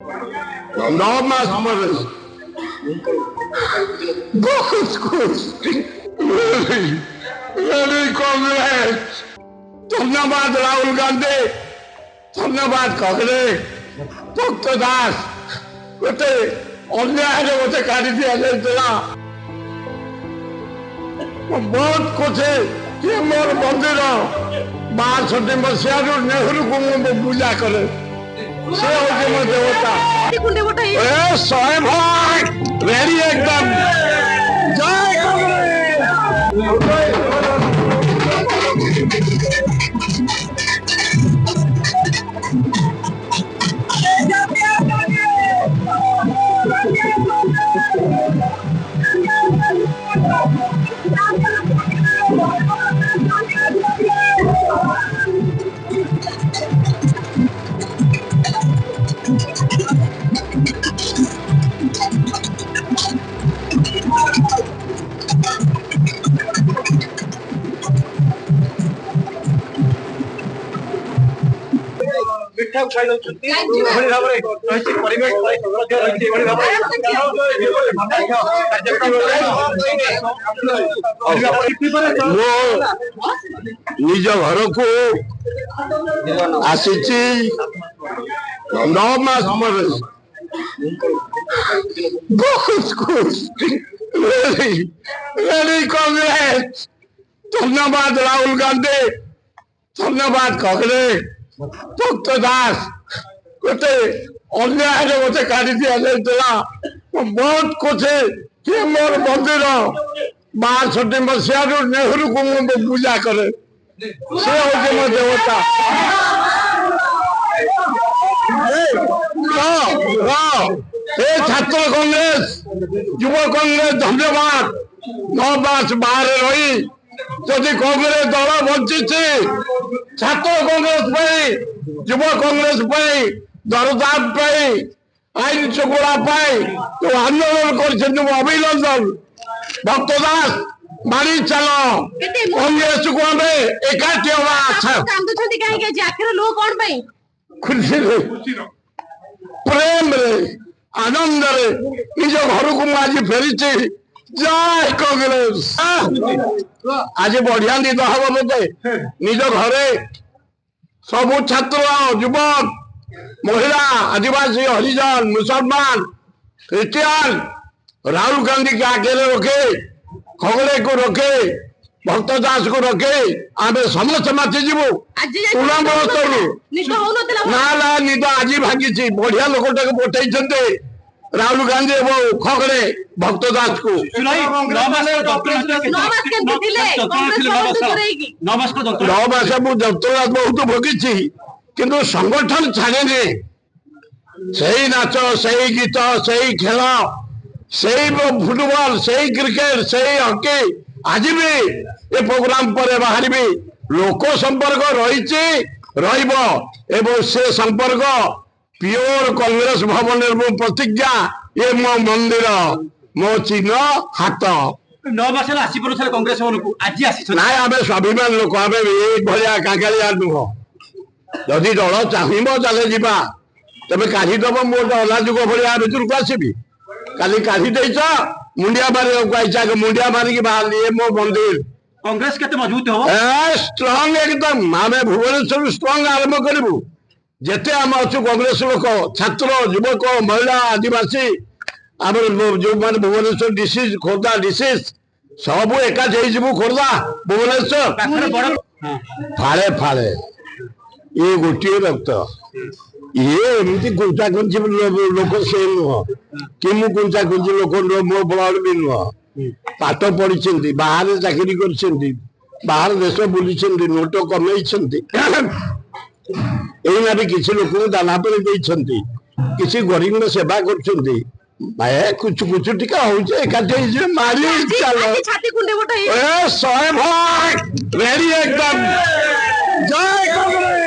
No más mujeres. बहुत खुश very congrats ধন্যবাদ রাহুল গান্ধী ধন্যবাদ কংগ্রেস ভক্ত দাস গোটে ଅନ୍ୟାୟରେ ମୋତେ କାଢି ଦିଆଯାଇଥିଲା ମୁଁ ବହୁତ ଖୁସି ଯେ ମୋର ମନ୍ଦିର 62 ମସିହାରୁ ନେହେରୁକୁ ମୁଁ ପୂଜା କରେ ସେ ହଉଛି ମୋ ଦେବତା ଏ ଶହେ ଭାଇ ରେଡି ଏକଦମ ଜୟ ମିଠା ଖାଇ ଦଉଛନ୍ତି ଏଭଳି ଭାବରେ ରହିଛି ପରିବେଶ ନିଜ ଘରକୁ ଆସିଛି 9 ମାସ ପରେ ବହୁତ ଖୁସି କଂଗ୍ରେସ ଧନ୍ୟବାଦ ରାହୁଲ ଗାନ୍ଧୀ ଧନ୍ୟବାଦ କଂଗ୍ରେସ ଭକ୍ତ ଦାସ ଗୋଟେ ଅନ୍ୟାୟରେ ମୋତେ କାଢି ଦିଆଯାଇଥିଲା ମୁଁ ବହୁତ ଖୁସି ଯେ ମୋର ମନ୍ଦିର 62 ମସିହାରୁ ନେହେରୁକୁ ମୁଁ ପୂଜା କରେ ସେ ହଉଛି ମୋ ଦେବତା ଏ ଛାତ୍ର କଂଗ୍ରେସ ଯୁବ କଂଗ୍ରେସ ଧନ୍ୟବାଦ 9 ମାସ ବାହାରେ ରହି ଯଦି କଂଗ୍ରେସ ଦଳ ବଞ୍ଚିଛି ଛାତ୍ର କଂଗ୍ରେସ ପାଇଁ ଯୁବ କଂଗ୍ରେସ ପାଇଁ ଦରଦାମ ପାଇଁ ଆଇନ ଶୃଙ୍ଖଳା ପାଇଁ ଯୋଉ ଆନ୍ଦୋଳନ କରିଛନ୍ତି ମୁଁ ଅଭିନନ୍ଦନ ଭକ୍ତ ଦାସ ମାରି ଚାଲ କଂଗ୍ରେସକୁ ଆମେ ଏକାଠି ହବା ଖୁସିରେ ପ୍ରେମରେ ଆନନ୍ଦରେ ନିଜ ଘରକୁ ମୁଁ ଆଜି ଫେରିଛି ଜୟ କଂଗ୍ରେସ ଆଜି ବଢିଆ ନିଦ ହବ ମତେ ନିଜ ଘରେ ସବୁ ଛାତ୍ର ଯୁବକ ମହିଳା ଆଦିବାସୀ ହରିଜନ ମୁସଲମାନ ଖ୍ରୀଷ୍ଟିଆନ ରାହୁଲ ଗାंधी के आगे रखे खगड़े को रखे भक्त दास को रखे आम समस्त माति जीवु तृणमूल स्तरू ना ना निद आज भांगी बढ़िया लोकटा पठे राहुल गांधी एवं खगड़े भक्त दास को 9 मास जंत्रनाथ बहुत भोगी किंतु संगठन छाड़े से नाच से गीत से खेल से फुटबॉल से क्रिकेट से हॉकी आज भी ये प्रोग्राम पर बाहर लोक संपर्क रही से संपर्क प्योर कांग्रेस भवन मो प्रतिज्ञा ये मो मंदिर मो चिन्ह हाथ 9 मास आसी पड़े कांग्रेस भवन को आज आसी ना आम स्वाभिमान लोक आम भाया काकालिया नुह जदि दल चाहब चले जा तेज काढ़ीदब मोटे अलाजुग भाया भर को आसबि काली काढ़ी देच मुंडिया मारे मुंडिया मारिक बाहर ये मो मंदिर कांग्रेस के मजबूत हो स्ट्रंग एकदम आम भुवनेश्वर स्ट्रंग आरंभ करूँ जेते आम अच्छु कांग्रेस लोक छात्र युवक महिला आदिवासी आम जो मैंने भुवनेश्वर डिस्ट्रिक्ट खोर्धा डिस्ट्रिक्ट सब एकाठी खोर्धा भुवनेश्वर फाड़े फाड़े ये गोटे रक्त ये एमती कुंचा कुंची लोक से नुह कि मु कुंचा कुंची लोक मो ब्लड भी नुह पाठ पढ़ी बाहर चाकरी कर बाहर देश बुली नोट कमे एना भी किसी लोक दाना पर किसी गरीब सेवा कर कुछ कुछ टिका होकाठी मारी चल 100 भाई रेडी एकदम जय